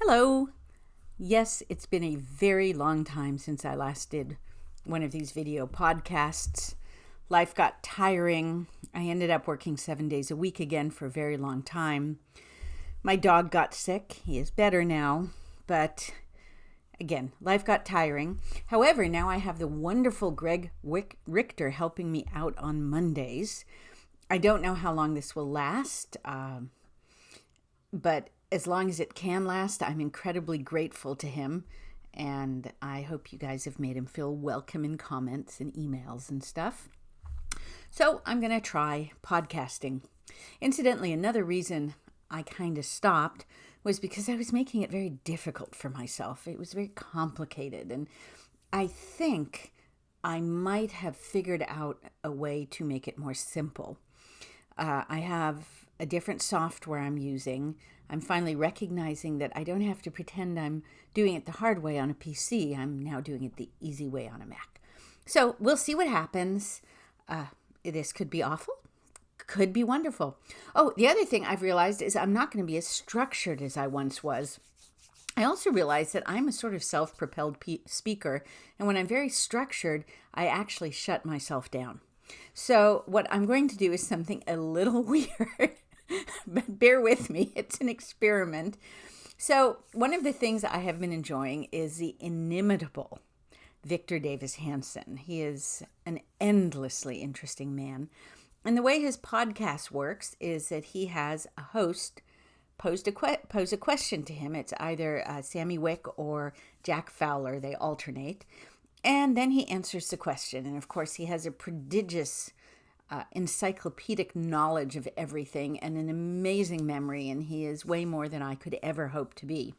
Hello. Yes, it's been a very long time since I last did one of these video podcasts. Life got tiring. I ended up working 7 days a week again for a very long time. My dog got sick. He is better now, but again, life got tiring. However, now I have the wonderful Greg Richter helping me out on Mondays. I don't know how long this will last, but as long as it can last, I'm incredibly grateful to him, and I hope you guys have made him feel welcome in comments and emails and stuff. So I'm going to try podcasting. Incidentally, another reason I kind of stopped was because I was making it very difficult for myself. It was very complicated, and I think I might have figured out a way to make it more simple. I have a different software I'm using. I'm finally recognizing that I don't have to pretend I'm doing it the hard way on a PC. I'm now doing it the easy way on a Mac. So we'll see what happens. This could be awful, could be wonderful. Oh, the other thing I've realized is I'm not going to be as structured as I once was. I also realized that I'm a sort of self-propelled speaker, and when I'm very structured, I actually shut myself down. So what I'm going to do is something a little weird, but bear with me, it's an experiment. So one of the things I have been enjoying is the inimitable Victor Davis Hanson. He is an endlessly interesting man. And the way his podcast works is that he has a host pose a question to him. It's either Sammy Wick or Jack Fowler. They alternate. And then he answers the question. And of course, he has a prodigious encyclopedic knowledge of everything and an amazing memory. And he is way more than I could ever hope to be.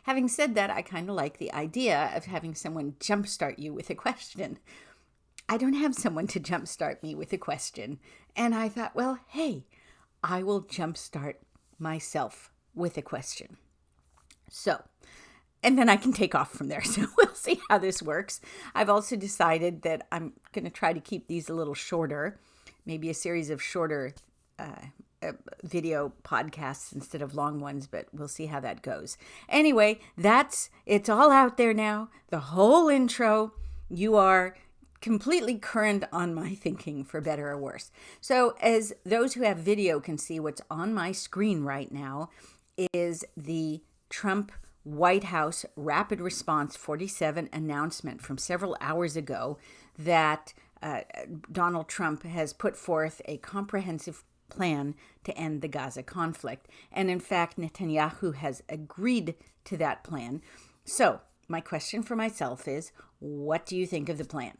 Having said that, I kind of like the idea of having someone jumpstart you with a question. I don't have someone to jumpstart me with a question. And I thought, well, hey, I will jumpstart myself with a question. So, and then I can take off from there. So we'll see how this works. I've also decided that I'm going to try to keep these a little shorter, maybe a series of shorter video podcasts instead of long ones, but we'll see how that goes. Anyway, it's all out there now. The whole intro, you are completely current on my thinking, for better or worse. So as those who have video can see, what's on my screen right now is the Trump White House Rapid Response 47 announcement from several hours ago that Donald Trump has put forth a comprehensive plan to end the Gaza conflict. And in fact, Netanyahu has agreed to that plan. So my question for myself is, what do you think of the plan?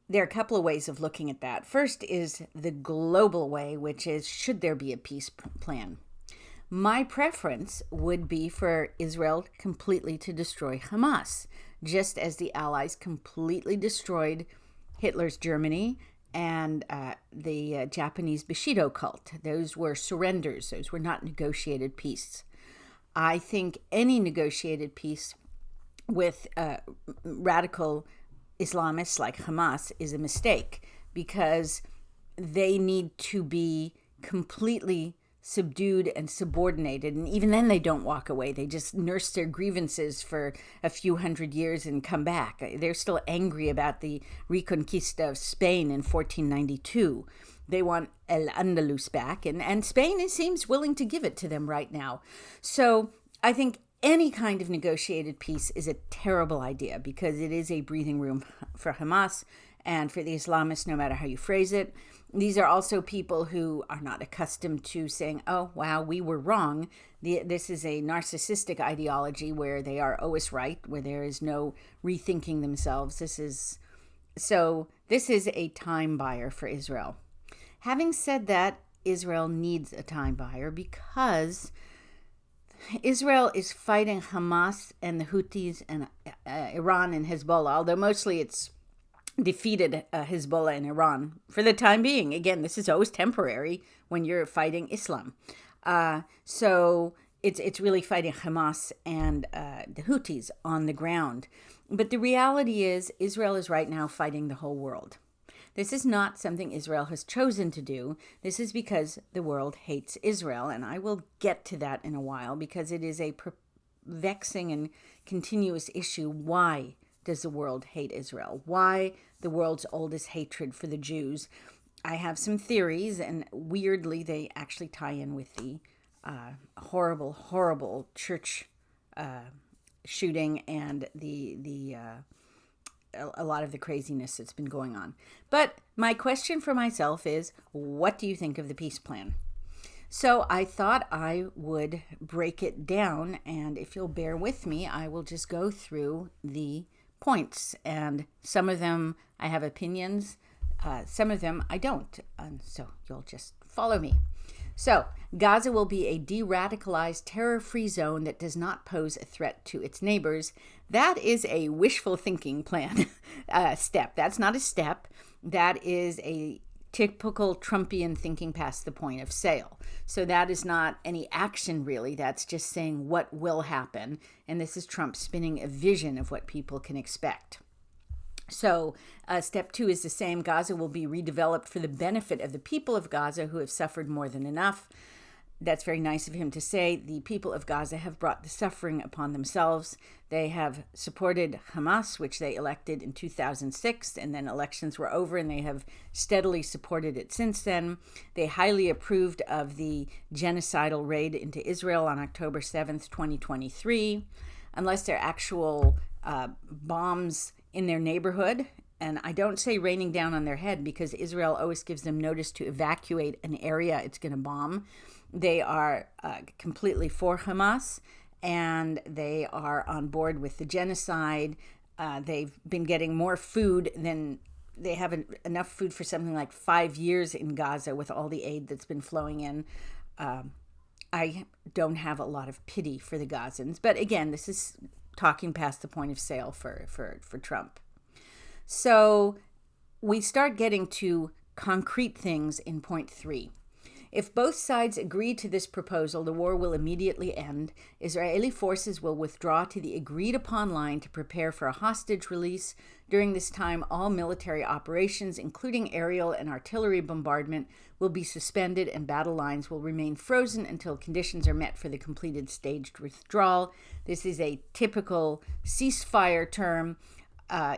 There are a couple of ways of looking at that. First is the global way, which is, should there be a peace plan? My preference would be for Israel completely to destroy Hamas, just as the Allies completely destroyed Hitler's Germany and the Japanese Bushido cult. Those were surrenders. Those were not negotiated peace. I think any negotiated peace with radical Islamists like Hamas is a mistake, because they need to be completely subdued and subordinated, and even then they don't walk away. They just nurse their grievances for a few hundred years and come back. They're still angry about the Reconquista of Spain in 1492. They want El Andalus back, and Spain seems willing to give it to them right now. So I think any kind of negotiated peace is a terrible idea, because it is a breathing room for Hamas and for the Islamists, no matter how you phrase it. These are also people who are not accustomed to saying, oh, wow, we were wrong. This is a narcissistic ideology where they are always right, where there is no rethinking themselves. This is a time buyer for Israel. Having said that, Israel needs a time buyer because Israel is fighting Hamas and the Houthis and Iran and Hezbollah, although mostly it's defeated Hezbollah and Iran for the time being. Again, this is always temporary when you're fighting Islam. So it's really fighting Hamas and the Houthis on the ground. But the reality is Israel is right now fighting the whole world. This is not something Israel has chosen to do. This is because the world hates Israel. And I will get to that in a while because it is a vexing and continuous issue. Why does the world hate Israel? Why the world's oldest hatred for the Jews? I have some theories, and weirdly, they actually tie in with the horrible church shooting and a lot of the craziness that's been going on. But my question for myself is, what do you think of the peace plan? So I thought I would break it down, and if you'll bear with me, I will just go through the points. And some of them I have opinions, some of them I don't. And so you'll just follow me. So Gaza will be a de-radicalized, terror-free zone that does not pose a threat to its neighbors. That is a wishful thinking plan step. That's not a step. That is a typical Trumpian thinking past the point of sale. So that is not any action, really. That's just saying what will happen. And this is Trump spinning a vision of what people can expect. So step 2 is the same. Gaza will be redeveloped for the benefit of the people of Gaza who have suffered more than enough. That's very nice of him to say. The people of Gaza have brought the suffering upon themselves. They have supported Hamas, which they elected in 2006, and then elections were over, and they have steadily supported it since then. They highly approved of the genocidal raid into Israel on October 7th, 2023. Unless they're actual bombs in their neighborhood, and I don't say raining down on their head because Israel always gives them notice to evacuate an area it's going to bomb. They are completely for Hamas, and they are on board with the genocide. They've been getting more food than they have enough food for something like 5 years in Gaza with all the aid that's been flowing in. I don't have a lot of pity for the Gazans, but again, this is talking past the point of sale for Trump. So we start getting to concrete things in point 3. If both sides agree to this proposal, the war will immediately end. Israeli forces will withdraw to the agreed-upon line to prepare for a hostage release. During this time, all military operations, including aerial and artillery bombardment, will be suspended and battle lines will remain frozen until conditions are met for the completed staged withdrawal. This is a typical ceasefire term.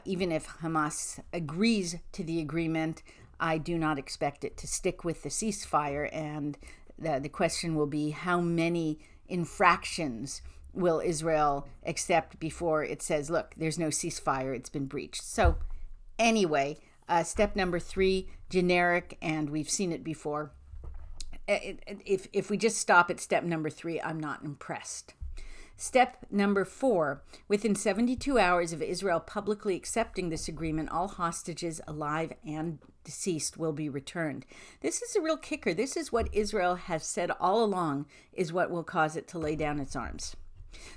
Even if Hamas agrees to the agreement, I do not expect it to stick with the ceasefire, and the question will be how many infractions will Israel accept before it says, look, there's no ceasefire, it's been breached. So anyway, step number 3, generic, and we've seen it before. If we just stop at step number 3, I'm not impressed. Step number 4, within 72 hours of Israel publicly accepting this agreement, all hostages, alive and deceased, will be returned. This is a real kicker. This is what Israel has said all along is what will cause it to lay down its arms.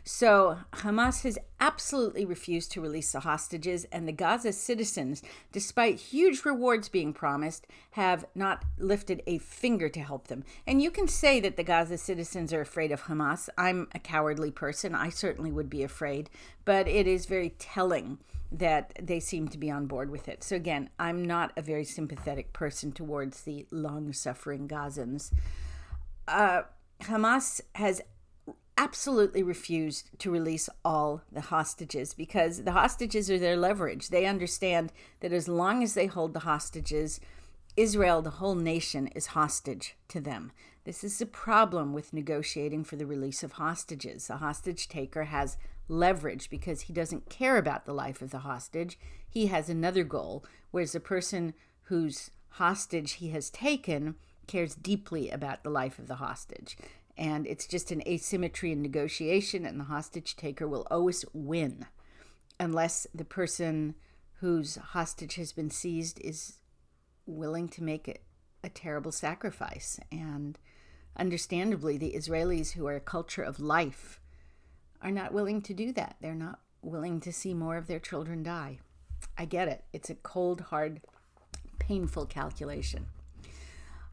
So Hamas has absolutely refused to release the hostages, and the Gaza citizens, despite huge rewards being promised, have not lifted a finger to help them. And you can say that the Gaza citizens are afraid of Hamas. I'm a cowardly person. I certainly would be afraid, but it is very telling that they seem to be on board with it. So again, I'm not a very sympathetic person towards the long-suffering Gazans. Hamas has absolutely refused to release all the hostages because the hostages are their leverage. They understand that as long as they hold the hostages, Israel, the whole nation, is hostage to them. This is the problem with negotiating for the release of hostages. The hostage taker has leverage because he doesn't care about the life of the hostage. He has another goal, whereas the person whose hostage he has taken cares deeply about the life of the hostage. And it's just an asymmetry in negotiation, and the hostage taker will always win unless the person whose hostage has been seized is willing to make a terrible sacrifice. And understandably, the Israelis, who are a culture of life, are not willing to do that. They're not willing to see more of their children die. I get it. It's a cold, hard, painful calculation.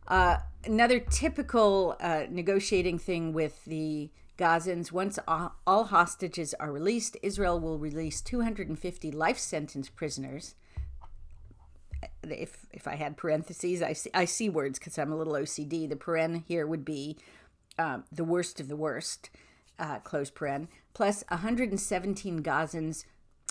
Another typical negotiating thing with the Gazans, once all hostages are released, Israel will release 250 life sentence prisoners. if I had parentheses, I see words because I'm a little OCD. The paren here would be the worst of the worst, close paren, plus 117 Gazans,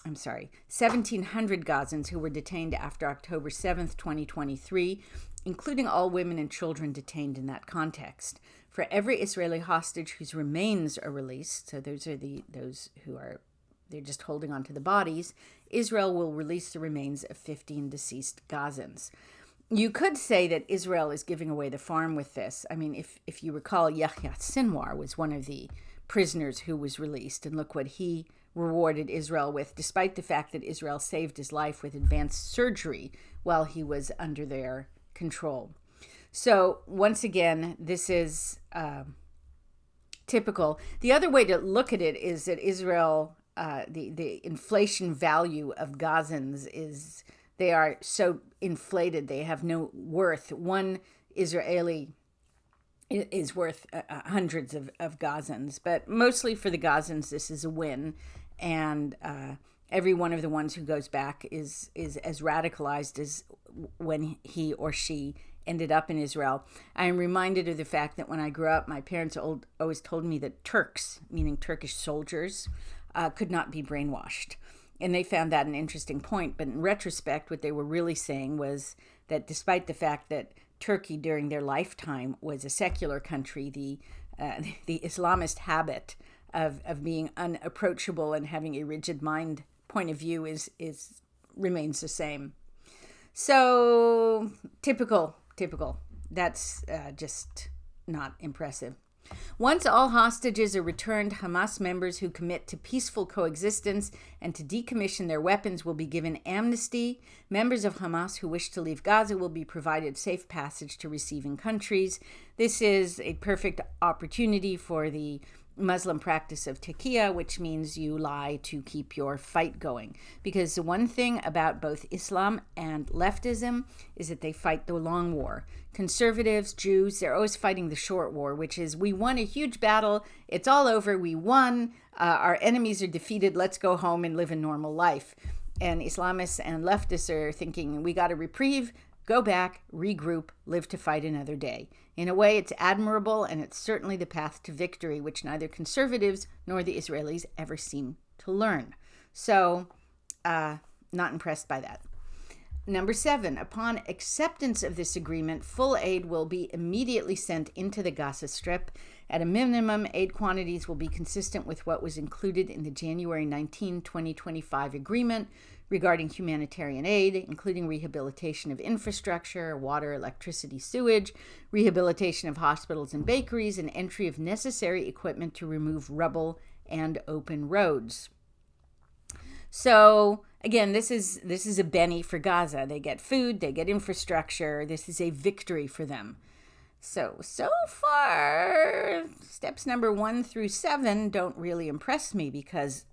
1,700 Gazans who were detained after October 7th, 2023, including all women and children detained in that context. For every Israeli hostage whose remains are released, so those are those who are, they're just holding on to the bodies, Israel will release the remains of 15 deceased Gazans. You could say that Israel is giving away the farm with this. I mean, if you recall, Yahya Sinwar was one of the prisoners who was released, and look what he rewarded Israel with, despite the fact that Israel saved his life with advanced surgery while he was under their control. So once again, this is typical. The other way to look at it is that Israel, the inflation value of Gazans is, they are so inflated, they have no worth. One Israeli is worth hundreds of Gazans, but mostly for the Gazans, this is a win. And every one of the ones who goes back is as radicalized as when he or she ended up in Israel. I am reminded of the fact that when I grew up, my parents always told me that Turks, meaning Turkish soldiers, could not be brainwashed. And they found that an interesting point. But in retrospect, what they were really saying was that despite the fact that Turkey during their lifetime was a secular country, the Islamist habit of being unapproachable and having a rigid mind point of view remains the same. So typical. That's just not impressive. Once all hostages are returned, Hamas members who commit to peaceful coexistence and to decommission their weapons will be given amnesty. Members of Hamas who wish to leave Gaza will be provided safe passage to receiving countries. This is a perfect opportunity for the Muslim practice of taqiyya, which means you lie to keep your fight going. Because the one thing about both Islam and leftism is that they fight the long war. Conservatives, Jews, they're always fighting the short war, which is we won a huge battle, it's all over, we won, our enemies are defeated, let's go home and live a normal life. And Islamists and leftists are thinking we got a reprieve, go back, regroup, live to fight another day. In a way, it's admirable, and it's certainly the path to victory, which neither conservatives nor the Israelis ever seem to learn. So, not impressed by that. Number 7, upon acceptance of this agreement, full aid will be immediately sent into the Gaza Strip. At a minimum, aid quantities will be consistent with what was included in the January 19, 2025 agreement regarding humanitarian aid, including rehabilitation of infrastructure, water, electricity, sewage, rehabilitation of hospitals and bakeries, and entry of necessary equipment to remove rubble and open roads. So, again, this is a Benny for Gaza. They get food, they get infrastructure. This is a victory for them. So far, steps number 1 through 7 don't really impress me because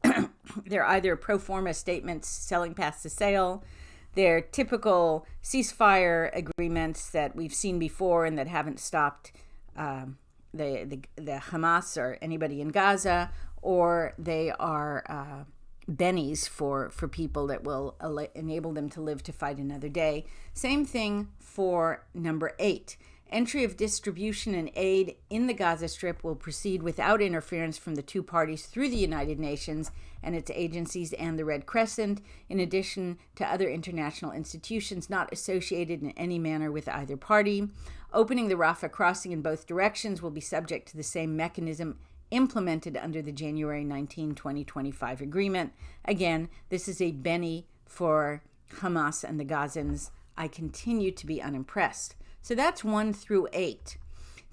they're either pro forma statements selling past the sale, they're typical ceasefire agreements that we've seen before and that haven't stopped the Hamas or anybody in Gaza, or they are bennies for people that will enable them to live to fight another day. Same thing for number 8. Entry of distribution and aid in the Gaza Strip will proceed without interference from the two parties through the United Nations and its agencies and the Red Crescent, in addition to other international institutions not associated in any manner with either party. Opening the Rafah crossing in both directions will be subject to the same mechanism implemented under the January 19, 2025 agreement. Again, this is a Benny for Hamas and the Gazans. I continue to be unimpressed. So that's 1 through 8.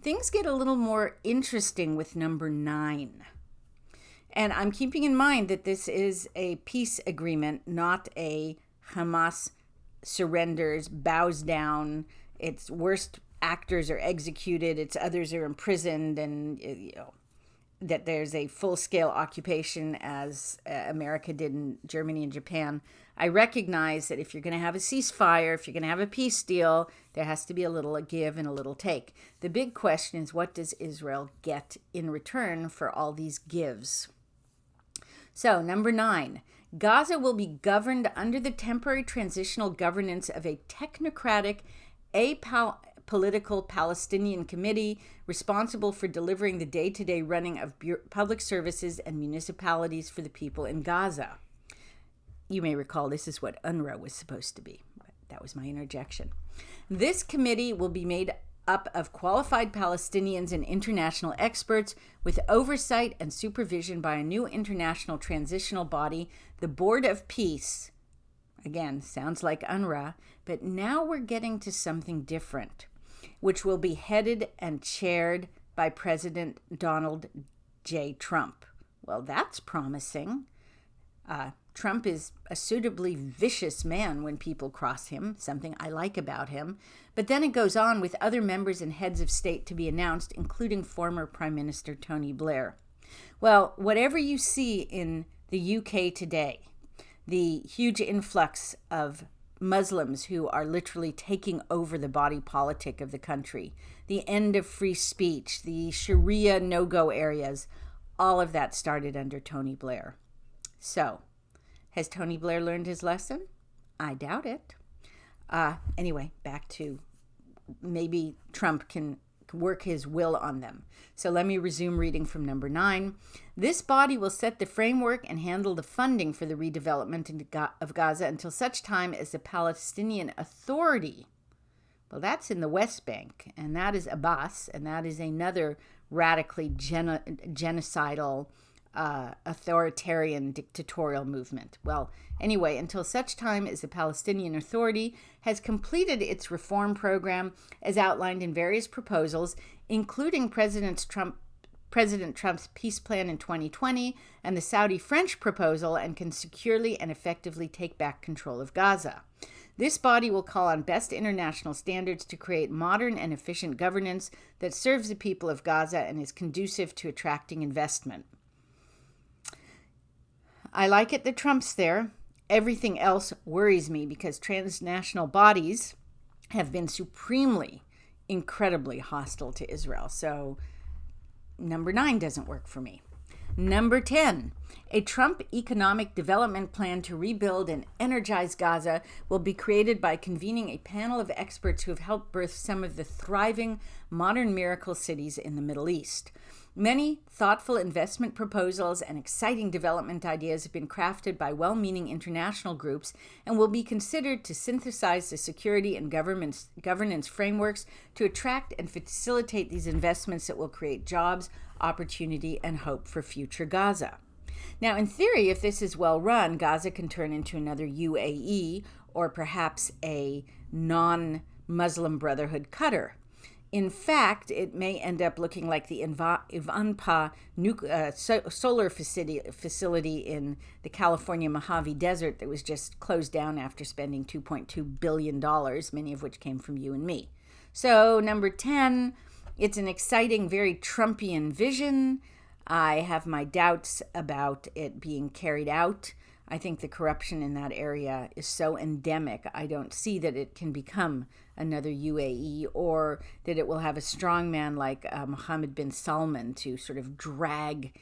Things get a little more interesting with number 9. And I'm keeping in mind that this is a peace agreement, not a Hamas surrenders, bows down, its worst actors are executed, its others are imprisoned, and that there's a full-scale occupation as America did in Germany and Japan. I recognize that if you're going to have a ceasefire, if you're going to have a peace deal, there has to be a little give and a little take. The big question is, what does Israel get in return for all these gives? So, number 9, Gaza will be governed under the temporary transitional governance of a technocratic, apolitical Palestinian committee responsible for delivering the day-to-day running of public services and municipalities for the people in Gaza. You may recall this is what UNRWA was supposed to be. That was my interjection. This committee will be made up of qualified Palestinians and international experts with oversight and supervision by a new international transitional body, the Board of Peace. Again, sounds like UNRWA, but now we're getting to something different, which will be headed and chaired by President Donald J. Trump. Well, that's promising. Trump is a suitably vicious man when people cross him, something I like about him. But then it goes on with other members and heads of state to be announced, including former Prime Minister Tony Blair. Well, whatever you see in the UK today, the huge influx of Muslims who are literally taking over the body politic of the country, the end of free speech, the Sharia no-go areas, all of that started under Tony Blair. So, has Tony Blair learned his lesson? I doubt it. Anyway, back to maybe Trump can work his will on them. So let me resume reading from number 9. This body will set the framework and handle the funding for the redevelopment of Gaza until such time as the Palestinian Authority, well, that's in the West Bank, and that is Abbas, and that is another radically genocidal authoritarian dictatorial movement. Well, anyway, until such time as the Palestinian Authority has completed its reform program as outlined in various proposals, including President Trump's peace plan in 2020 and the Saudi-French proposal, and can securely and effectively take back control of Gaza. This body will call on best international standards to create modern and efficient governance that serves the people of Gaza and is conducive to attracting investment. I like it that Trump's there. Everything else worries me because transnational bodies have been supremely, incredibly hostile to Israel. So number 9 doesn't work for me. Number 10, a Trump economic development plan to rebuild and energize Gaza will be created by convening a panel of experts who have helped birth some of the thriving modern miracle cities in the Middle East. Many thoughtful investment proposals and exciting development ideas have been crafted by well-meaning international groups and will be considered to synthesize the security and governance frameworks to attract and facilitate these investments that will create jobs, opportunity, and hope for future Gaza. Now, in theory, if this is well run, Gaza can turn into another UAE or perhaps a non-Muslim Brotherhood Qatar. In fact, it may end up looking like the Ivanpah solar facility in the California Mojave Desert that was just closed down after spending $2.2 billion, many of which came from you and me. So, number 10, it's an exciting, very Trumpian vision. I have my doubts about it being carried out. I think the corruption in that area is so endemic. I don't see that it can become another UAE or that it will have a strong man like Mohammed bin Salman to sort of drag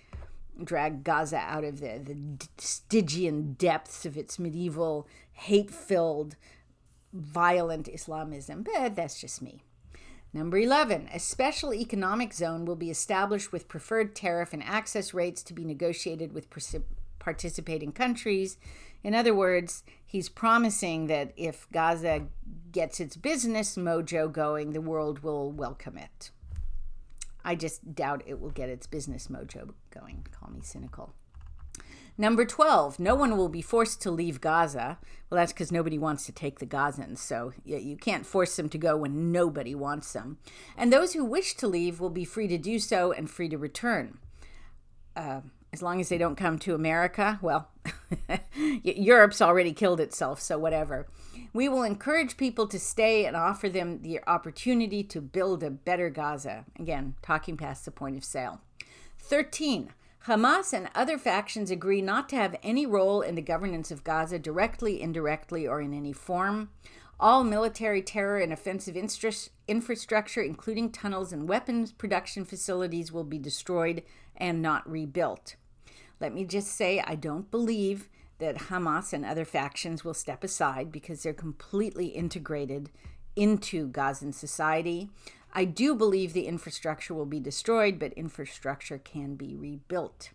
Gaza out of the Stygian depths of its medieval, hate-filled, violent Islamism. But that's just me. Number 11, a special economic zone will be established with preferred tariff and access rates to be negotiated with participating countries. In other words, he's promising that if Gaza gets its business mojo going, the world will welcome it. I just doubt it will get its business mojo going. Call me cynical. Number 12, no one will be forced to leave Gaza. Well, that's because nobody wants to take the Gazans, so you can't force them to go when nobody wants them. And those who wish to leave will be free to do so and free to return. As long as they don't come to America, well, Europe's already killed itself, so whatever. We will encourage people to stay and offer them the opportunity to build a better Gaza. Again, talking past the point of sale. 13, Hamas and other factions agree not to have any role in the governance of Gaza directly, indirectly, or in any form. All military terror and offensive infrastructure, including tunnels and weapons production facilities, will be destroyed and not rebuilt. Let me just say, I don't believe that Hamas and other factions will step aside because they're completely integrated into Gazan society. I do believe the infrastructure will be destroyed, but infrastructure can be rebuilt.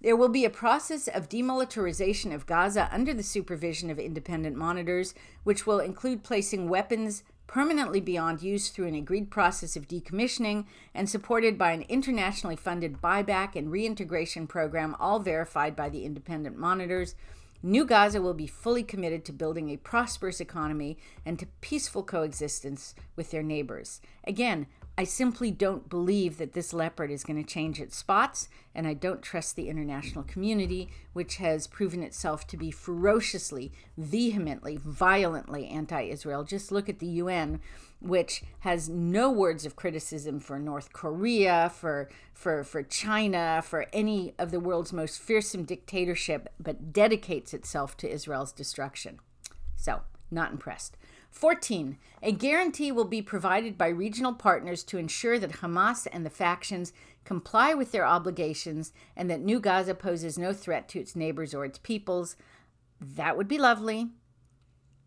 There will be a process of demilitarization of Gaza under the supervision of independent monitors, which will include placing weapons permanently beyond use through an agreed process of decommissioning and supported by an internationally funded buyback and reintegration program, all verified by the independent monitors. New Gaza will be fully committed to building a prosperous economy and to peaceful coexistence with their neighbors. Again, I simply don't believe that this leopard is going to change its spots, and I don't trust the international community, which has proven itself to be ferociously, vehemently, violently anti-Israel. Just look at the UN, which has no words of criticism for North Korea, for China, for any of the world's most fearsome dictatorship, but dedicates itself to Israel's destruction. So, not impressed. 14. A guarantee will be provided by regional partners to ensure that Hamas and the factions comply with their obligations and that New Gaza poses no threat to its neighbors or its peoples. That would be lovely.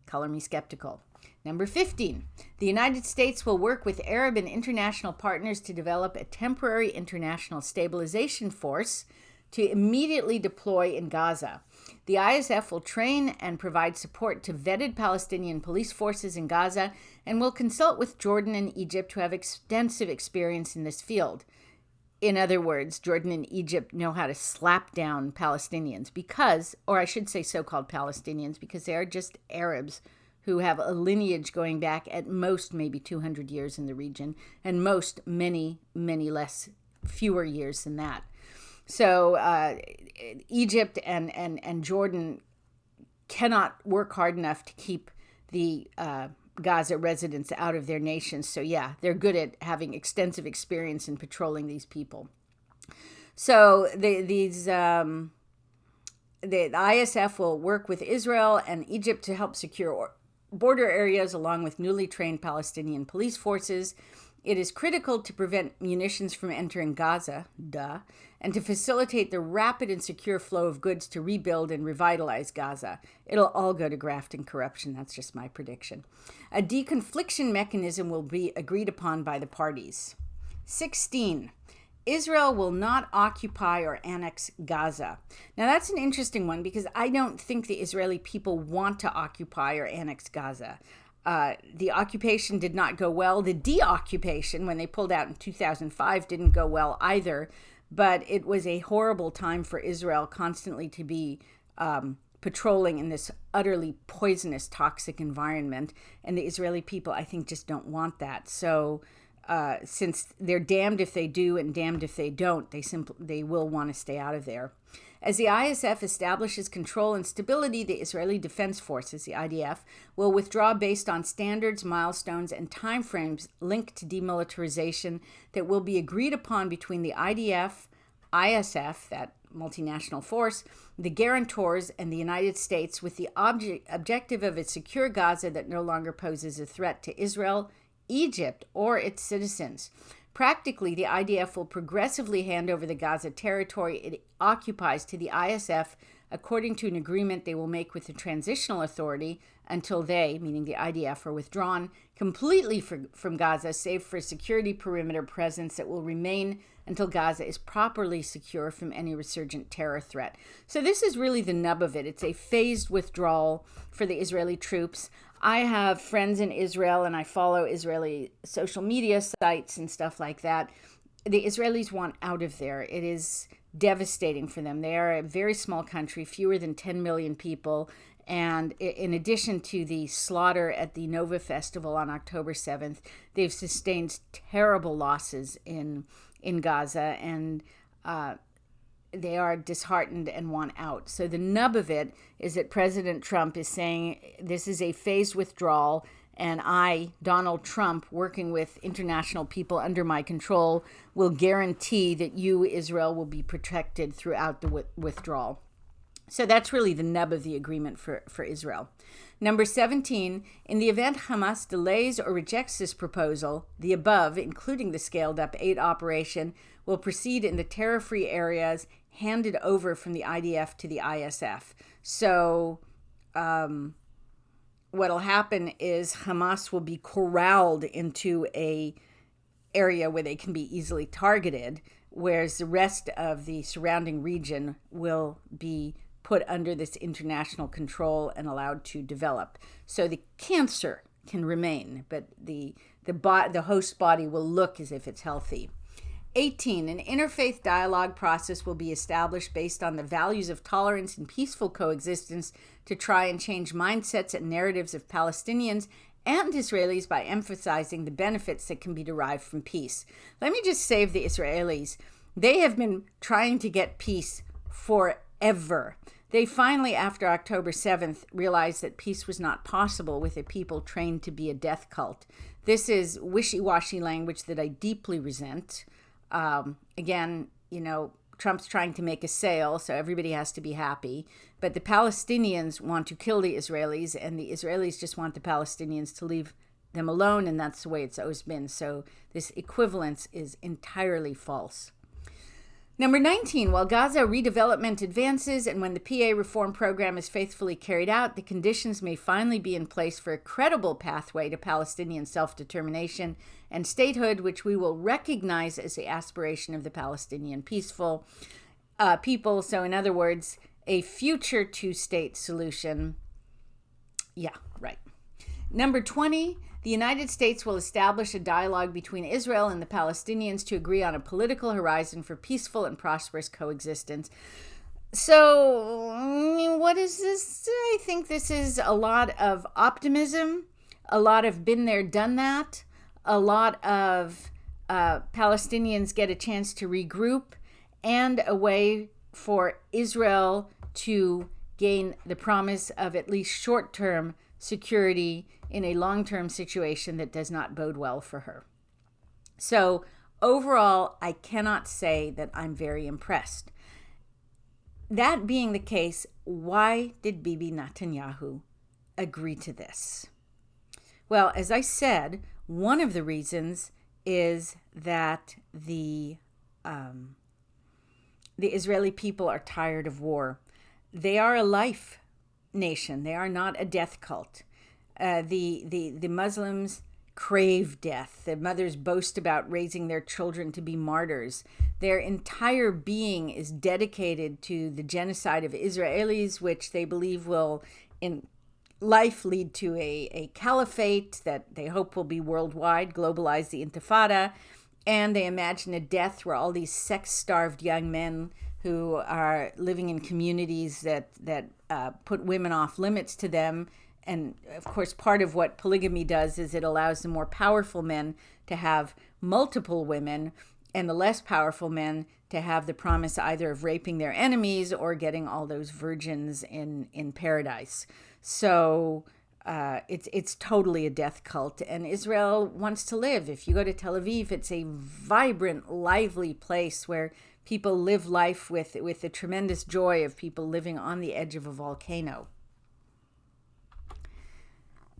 Color me skeptical. Number 15. The United States will work with Arab and international partners to develop a temporary international stabilization force to immediately deploy in Gaza. The ISF will train and provide support to vetted Palestinian police forces in Gaza and will consult with Jordan and Egypt, who have extensive experience in this field. In other words, Jordan and Egypt know how to slap down Palestinians because, or I should say so-called Palestinians, because they are just Arabs who have a lineage going back at most maybe 200 years in the region, and most many, many fewer years than that. So Egypt and Jordan cannot work hard enough to keep the Gaza residents out of their nations. So yeah, they're good at having extensive experience in patrolling these people. So the ISF will work with Israel and Egypt to help secure border areas along with newly trained Palestinian police forces. It is critical to prevent munitions from entering Gaza, and to facilitate the rapid and secure flow of goods to rebuild and revitalize Gaza. It'll all go to graft and corruption. That's just my prediction. A deconfliction mechanism will be agreed upon by the parties. 16. Israel will not occupy or annex Gaza. Now that's an interesting one because I don't think the Israeli people want to occupy or annex Gaza. The occupation did not go well. The deoccupation, when they pulled out in 2005, didn't go well either. But it was a horrible time for Israel constantly to be patrolling in this utterly poisonous, toxic environment. And the Israeli people, I think, just don't want that. So since they're damned if they do and damned if they don't, they will want to stay out of there. As the ISF establishes control and stability, the Israeli Defense Forces, the IDF, will withdraw based on standards, milestones, and timeframes linked to demilitarization that will be agreed upon between the IDF, ISF, that multinational force, the guarantors, and the United States, with the objective of a secure Gaza that no longer poses a threat to Israel, Egypt, or its citizens. Practically, the IDF will progressively hand over the Gaza territory it occupies to the ISF according to an agreement they will make with the Transitional Authority until they, meaning the IDF, are withdrawn completely from Gaza, save for a security perimeter presence that will remain until Gaza is properly secure from any resurgent terror threat. So this is really the nub of it. It's a phased withdrawal for the Israeli troops. I have friends in Israel and I follow Israeli social media sites and stuff like that. The Israelis want out of there. It is devastating for them. They are a very small country, fewer than 10 million people. And in addition to the slaughter at the Nova Festival on October 7th, they've sustained terrible losses in Gaza, and they are disheartened and want out. So the nub of it is that President Trump is saying this is a phased withdrawal, and I, Donald Trump, working with international people under my control, will guarantee that you, Israel, will be protected throughout the withdrawal. So that's really the nub of the agreement for Israel. Number 17, in the event Hamas delays or rejects this proposal, the above, including the scaled-up aid operation, will proceed in the terror-free areas handed over from the IDF to the ISF. So what'll happen is Hamas will be corralled into a area where they can be easily targeted, whereas the rest of the surrounding region will be put under this international control and allowed to develop. So the cancer can remain, but the host body will look as if it's healthy. 18, an interfaith dialogue process will be established based on the values of tolerance and peaceful coexistence to try and change mindsets and narratives of Palestinians and Israelis by emphasizing the benefits that can be derived from peace. Let me just save the Israelis. They have been trying to get peace forever. They finally, after October 7th, realized that peace was not possible with a people trained to be a death cult. This is wishy-washy language that I deeply resent. Again, Trump's trying to make a sale, so everybody has to be happy. But the Palestinians want to kill the Israelis, and the Israelis just want the Palestinians to leave them alone, and that's the way it's always been. So this equivalence is entirely false. Number 19, while Gaza redevelopment advances and when the PA reform program is faithfully carried out, the conditions may finally be in place for a credible pathway to Palestinian self-determination and statehood, which we will recognize as the aspiration of the Palestinian peaceful people. So in other words, a future two-state solution. Yeah, right. Number 20, the United States will establish a dialogue between Israel and the Palestinians to agree on a political horizon for peaceful and prosperous coexistence. So, what is this? I think this is a lot of optimism, a lot of been there, done that, a lot of Palestinians get a chance to regroup, and a way for Israel to gain the promise of at least short-term security in a long-term situation that does not bode well for her. So overall, I cannot say that I'm very impressed. That being the case, why did Bibi Netanyahu agree to this? Well, as I said, one of the reasons is that the Israeli people are tired of war. They are a life nation. They are not a death cult. The Muslims crave death. The mothers boast about raising their children to be martyrs. Their entire being is dedicated to the genocide of Israelis, which they believe will in life lead to a caliphate that they hope will be worldwide, globalize the Intifada. And they imagine a death where all these sex-starved young men who are living in communities that put women off limits to them. And of course, part of what polygamy does is it allows the more powerful men to have multiple women and the less powerful men to have the promise either of raping their enemies or getting all those virgins in paradise. So it's totally a death cult, and Israel wants to live. If you go to Tel Aviv, it's a vibrant, lively place where people live life with the tremendous joy of people living on the edge of a volcano.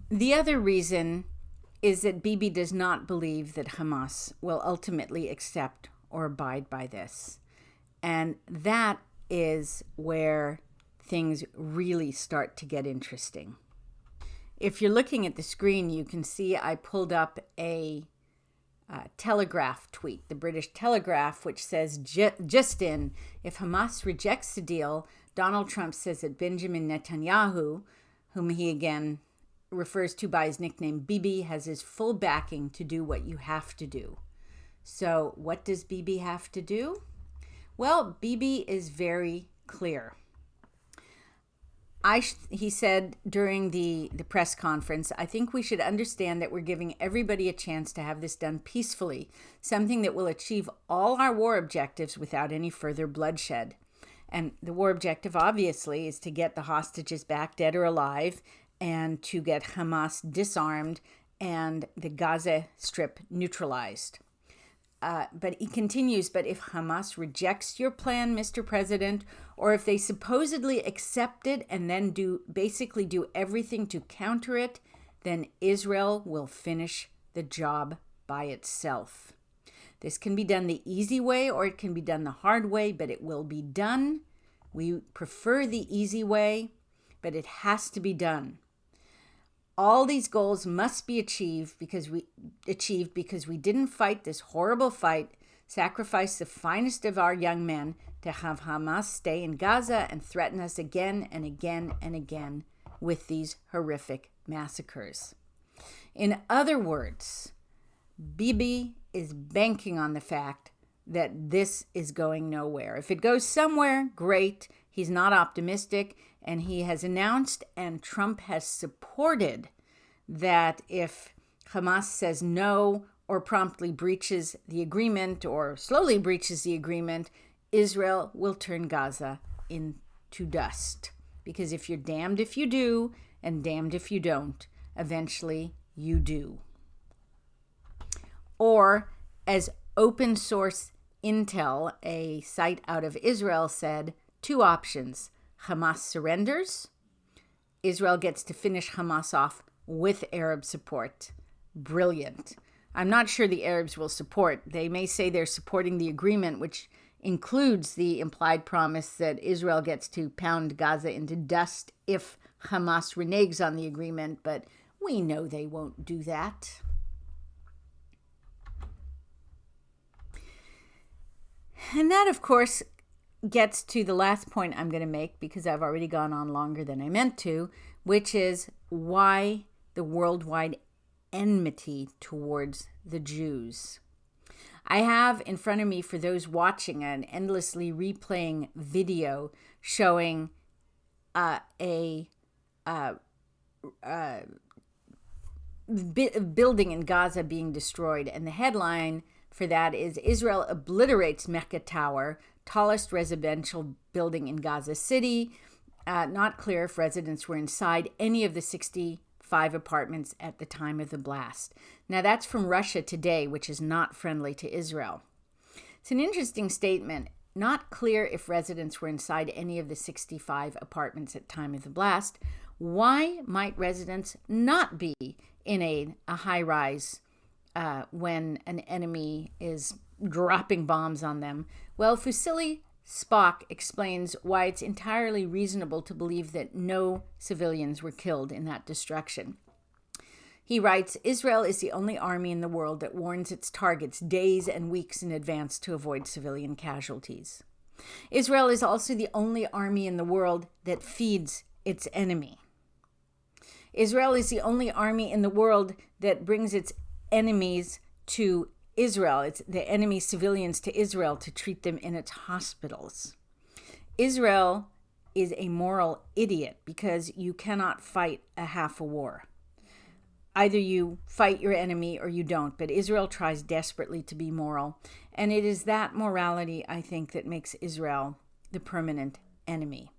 The other reason is that Bibi does not believe that Hamas will ultimately accept or abide by this. And that is where things really start to get interesting. If you're looking at the screen, you can see I pulled up a Telegraph tweet, the British Telegraph, which says, just in, if Hamas rejects the deal, Donald Trump says that Benjamin Netanyahu, whom he again refers to by his nickname Bibi, has his full backing to do what you have to do. So what does Bibi have to do? Well, Bibi is very clear. He said during the press conference, I think we should understand that we're giving everybody a chance to have this done peacefully, something that will achieve all our war objectives without any further bloodshed. And the war objective, obviously, is to get the hostages back, dead or alive, and to get Hamas disarmed and the Gaza Strip neutralized. But he continues, but if Hamas rejects your plan, Mr. President, or if they supposedly accept it and then basically do everything to counter it, then Israel will finish the job by itself. This can be done the easy way or it can be done the hard way, but it will be done. We prefer the easy way, but it has to be done. All these goals must be achieved because we didn't fight this horrible fight, sacrifice the finest of our young men to have Hamas stay in Gaza and threaten us again and again and again with these horrific massacres. In other words, Bibi is banking on the fact that this is going nowhere. If it goes somewhere, great. He's not optimistic, and he has announced, and Trump has supported, that if Hamas says no or promptly breaches the agreement or slowly breaches the agreement, Israel will turn Gaza into dust. Because if you're damned if you do and damned if you don't, eventually you do. Or, as open source Intel, a site out of Israel, said, 2 options. Hamas surrenders. Israel gets to finish Hamas off with Arab support. Brilliant. I'm not sure the Arabs will support. They may say they're supporting the agreement, which includes the implied promise that Israel gets to pound Gaza into dust if Hamas reneges on the agreement, but we know they won't do that. And that, of course, gets to the last point I'm going to make, because I've already gone on longer than I meant to, which is why the worldwide enmity towards the Jews. I have in front of me, for those watching, an endlessly replaying video showing a building in Gaza being destroyed, and the headline for that is Israel obliterates Mecca Tower, tallest residential building in Gaza City. Not clear if residents were inside any of the 65 apartments at the time of the blast. Now that's from Russia Today, which is not friendly to Israel. It's an interesting statement. Not clear if residents were inside any of the 65 apartments at time of the blast. Why might residents not be in a high-rise when an enemy is dropping bombs on them? Well, Fusili Spock explains why it's entirely reasonable to believe that no civilians were killed in that destruction. He writes, Israel is the only army in the world that warns its targets days and weeks in advance to avoid civilian casualties. Israel is also the only army in the world that feeds its enemy. Israel is the only army in the world that brings its enemies to Israel. It's the enemy civilians to Israel to treat them in its hospitals. Israel is a moral idiot because you cannot fight a half a war. Either you fight your enemy or you don't, but Israel tries desperately to be moral. And it is that morality, I think, that makes Israel the permanent enemy.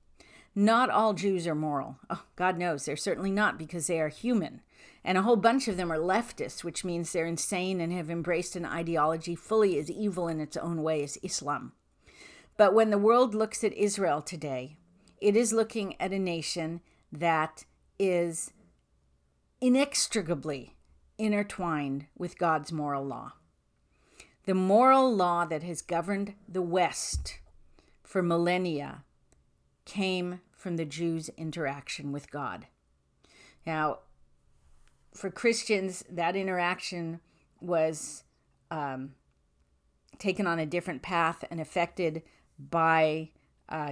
Not all Jews are moral. Oh, God knows, they're certainly not, because they are human. And a whole bunch of them are leftists, which means they're insane and have embraced an ideology fully as evil in its own way as Islam. But when the world looks at Israel today, it is looking at a nation that is inextricably intertwined with God's moral law. The moral law that has governed the West for millennia came from the Jews' interaction with God. Now, for Christians, that interaction was taken on a different path and affected by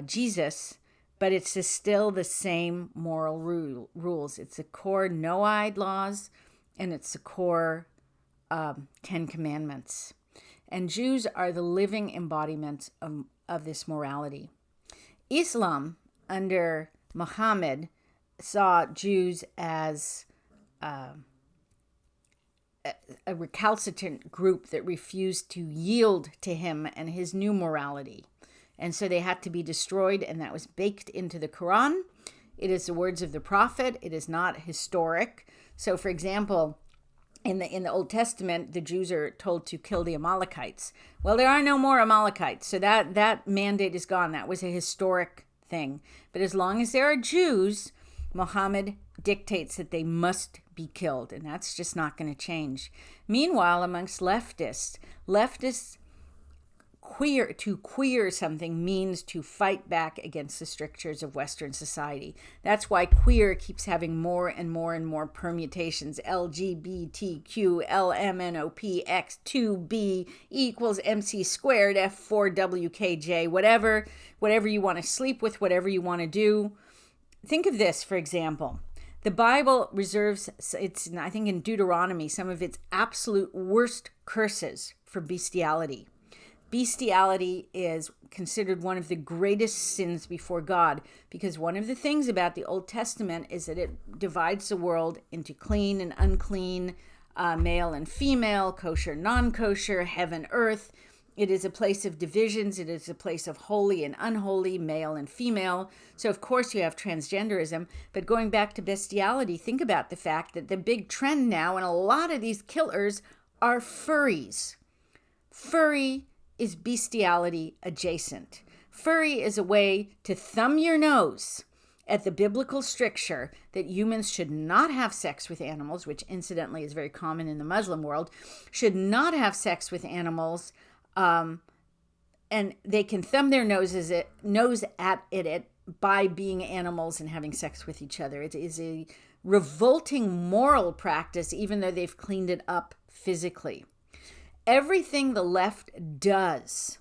Jesus, but it's still the same moral rules. It's the core Noahide laws, and it's the core 10 Commandments. And Jews are the living embodiment of this morality. Islam, under Muhammad, saw Jews as a recalcitrant group that refused to yield to him and his new morality. And so they had to be destroyed, and that was baked into the Quran. It is the words of the prophet. It is not historic. So, for example, in the Old Testament, the Jews are told to kill the Amalekites. Well, there are no more Amalekites, so that mandate is gone. That was a historic thing. But as long as there are Jews, Muhammad dictates that they must be killed, and that's just not going to change. Meanwhile, amongst leftists, to queer something means to fight back against the strictures of Western society. That's why queer keeps having more and more and more permutations. LGBTQ, LMNOP, X2B equals MC squared, F4WKJ, whatever you want to sleep with, whatever you want to do. Think of this, for example. The Bible reserves, I think in Deuteronomy, some of its absolute worst curses for bestiality. Bestiality is considered one of the greatest sins before God, because one of the things about the Old Testament is that it divides the world into clean and unclean, male and female, kosher, non-kosher, heaven, earth. It is a place of divisions. It is a place of holy and unholy, male and female. So, of course, you have transgenderism. But going back to bestiality, think about the fact that the big trend now, and a lot of these killers are furries. Furry is bestiality adjacent. Furry is a way to thumb your nose at the biblical stricture that humans should not have sex with animals, which incidentally is very common in the Muslim world, should not have sex with animals, and they can thumb their nose at it by being animals and having sex with each other. It is a revolting moral practice, even though they've cleaned it up physically. Everything the left does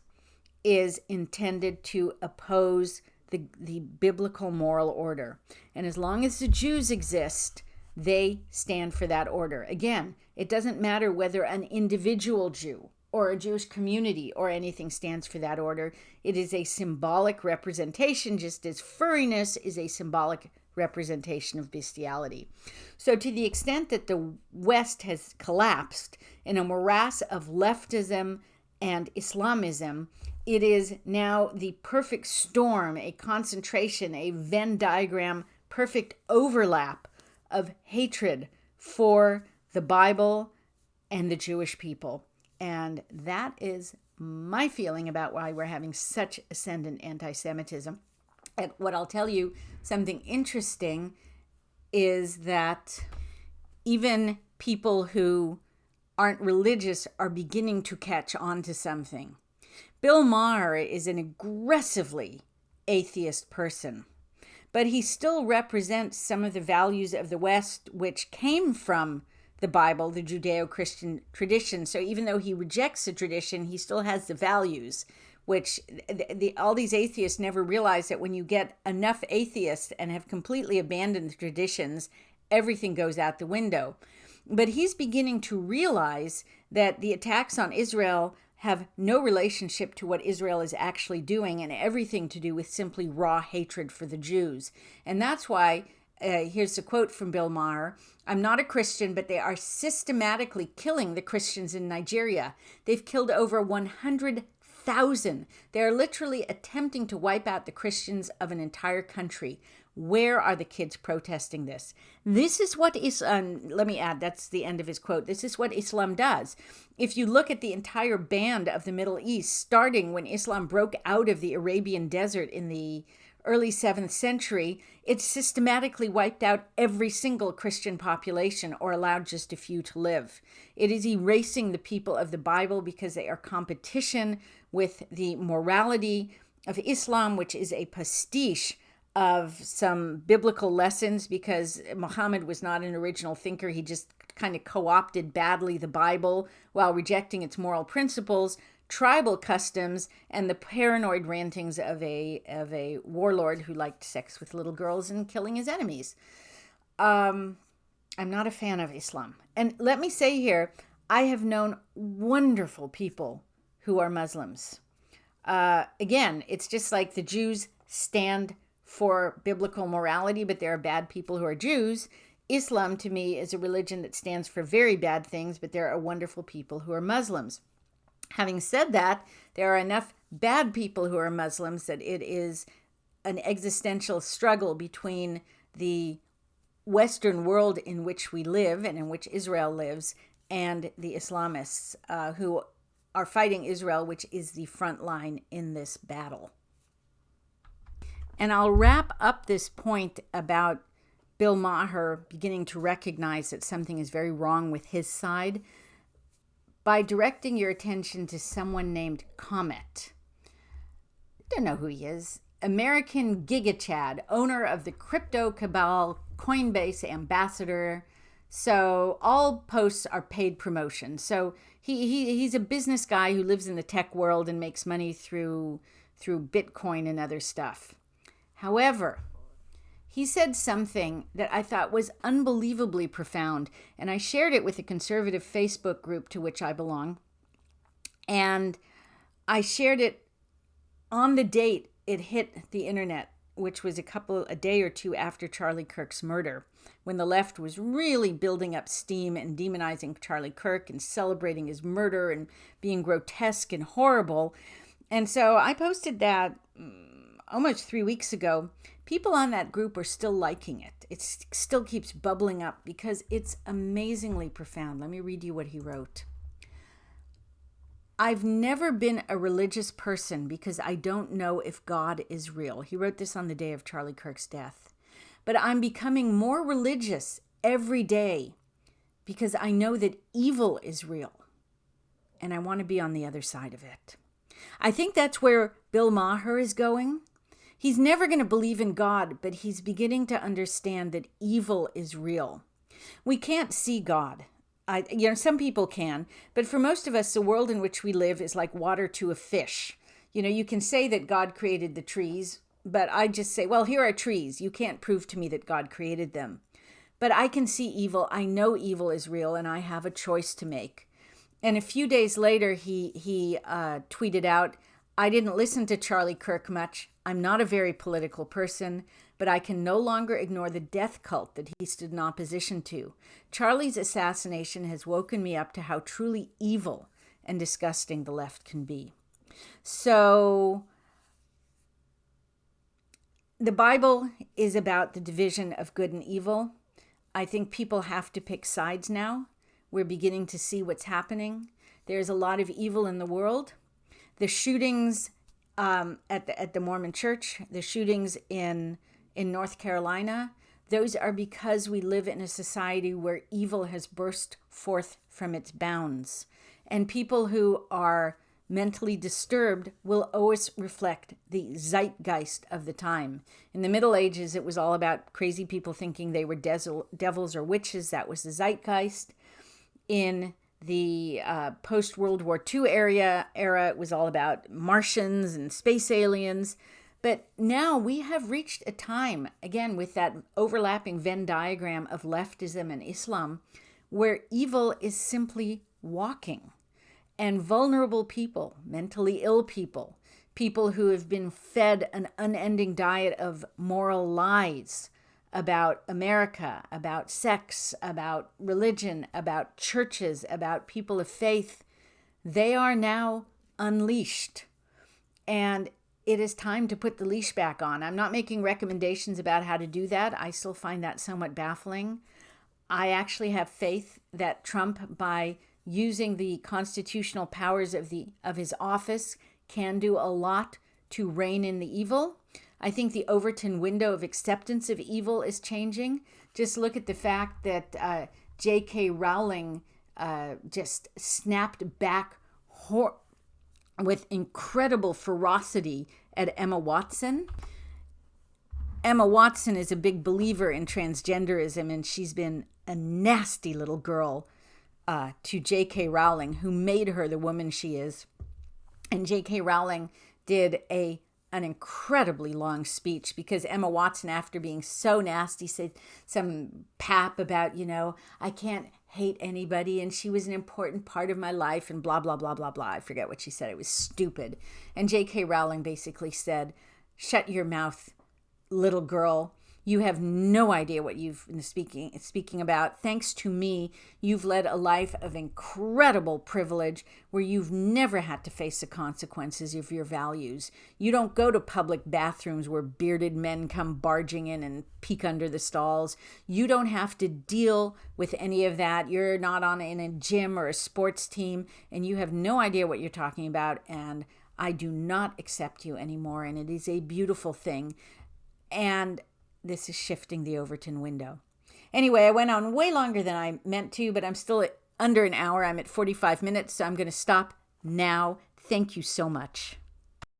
is intended to oppose the biblical moral order. And as long as the Jews exist, they stand for that order. Again, it doesn't matter whether an individual Jew or a Jewish community or anything stands for that order. It is a symbolic representation, just as furriness is a symbolic representation of bestiality. So to the extent that the West has collapsed in a morass of leftism and Islamism, it is now the perfect storm, a concentration, a Venn diagram, perfect overlap of hatred for the Bible and the Jewish people. And that is my feeling about why we're having such ascendant anti-Semitism. And what I'll tell you, something interesting, is that even people who aren't religious are beginning to catch on to something. Bill Maher is an aggressively atheist person, but he still represents some of the values of the West, which came from the Bible, the Judeo-Christian tradition. So even though he rejects the tradition, he still has the values, which all these atheists never realize that when you get enough atheists and have completely abandoned the traditions, everything goes out the window. But he's beginning to realize that the attacks on Israel have no relationship to what Israel is actually doing and everything to do with simply raw hatred for the Jews. And that's why, here's a quote from Bill Maher, "I'm not a Christian, but they are systematically killing the Christians in Nigeria. They've killed over 100,000. They are literally attempting to wipe out the Christians of an entire country. Where are the kids protesting this?" This is what Islam, let me add, that's the end of his quote. This is what Islam does. If you look at the entire band of the Middle East, starting when Islam broke out of the Arabian desert in the early 7th century, it systematically wiped out every single Christian population or allowed just a few to live. It is erasing the people of the Bible because they are competition with the morality of Islam, which is a pastiche of some biblical lessons, because Muhammad was not an original thinker. He just kind of co-opted badly the Bible while rejecting its moral principles, tribal customs, and the paranoid rantings of a warlord who liked sex with little girls and killing his enemies. I'm not a fan of Islam. And let me say here, I have known wonderful people who are Muslims. Again, it's just like the Jews stand for biblical morality, but there are bad people who are Jews. Islam, to me, is a religion that stands for very bad things, but there are wonderful people who are Muslims. Having said that, there are enough bad people who are Muslims that it is an existential struggle between the Western world in which we live and in which Israel lives and the Islamists who are fighting Israel, which is the front line in this battle. And I'll wrap up this point about Bill Maher beginning to recognize that something is very wrong with his side by directing your attention to someone named Comet. Don't know who he is. American Giga Chad, owner of the crypto cabal, Coinbase ambassador. So all posts are paid promotion. So he's a business guy who lives in the tech world and makes money through Bitcoin and other stuff. However, he said something that I thought was unbelievably profound, and I shared it with a conservative Facebook group to which I belong. And I shared it on the date it hit the internet, which was a day or two after Charlie Kirk's murder, when the left was really building up steam and demonizing Charlie Kirk and celebrating his murder and being grotesque and horrible. And so I posted that almost 3 weeks ago. People on that group are still liking it. It still keeps bubbling up because it's amazingly profound. Let me read you what he wrote. I've never been a religious person because I don't know if God is real. He wrote this on the day of Charlie Kirk's death. But I'm becoming more religious every day because I know that evil is real. And I want to be on the other side of it. I think that's where Bill Maher is going. He's never going to believe in God, but he's beginning to understand that evil is real. We can't see God. Some people can, but for most of us, the world in which we live is like water to a fish. You can say that God created the trees, but I just say, well, here are trees. You can't prove to me that God created them. But I can see evil. I know evil is real, and I have a choice to make. And a few days later, he tweeted out, I didn't listen to Charlie Kirk much. I'm not a very political person, but I can no longer ignore the death cult that he stood in opposition to. Charlie's assassination has woken me up to how truly evil and disgusting the left can be. So the Bible is about the division of good and evil. I think people have to pick sides now. We're beginning to see what's happening. There's a lot of evil in the world. The shootings at the Mormon Church, the shootings in North Carolina, those are because we live in a society where evil has burst forth from its bounds. And people who are mentally disturbed will always reflect the zeitgeist of the time. In the Middle Ages, it was all about crazy people thinking they were devils or witches. That was the zeitgeist. In the post-World War II era, it was all about Martians and space aliens. But now we have reached a time, again, with that overlapping Venn diagram of leftism and Islam, where evil is simply walking. And vulnerable people, mentally ill people, people who have been fed an unending diet of moral lies about America, about sex, about religion, about churches, about people of faith, they are now unleashed. And it is time to put the leash back on. I'm not making recommendations about how to do that. I still find that somewhat baffling. I actually have faith that Trump, by using the constitutional powers of his office, can do a lot to rein in the evil. I think the Overton window of acceptance of evil is changing. Just look at the fact that J.K. Rowling just snapped back with incredible ferocity at Emma Watson. Emma Watson is a big believer in transgenderism, and she's been a nasty little girl to J.K. Rowling, who made her the woman she is. And J.K. Rowling did an incredibly long speech because Emma Watson, after being so nasty, said some pap about, I can't hate anybody and she was an important part of my life and blah, blah, blah, blah, blah. I forget what she said. It was stupid. And J.K. Rowling basically said, shut your mouth, little girl. You have no idea what you've been speaking about. Thanks to me, you've led a life of incredible privilege where you've never had to face the consequences of your values. You don't go to public bathrooms where bearded men come barging in and peek under the stalls. You don't have to deal with any of that. You're not in a gym or a sports team, and you have no idea what you're talking about, and I do not accept you anymore, and it is a beautiful thing. And this is shifting the Overton window. Anyway, I went on way longer than I meant to, but I'm still at under an hour. I'm at 45 minutes, so I'm going to stop now. Thank you so much.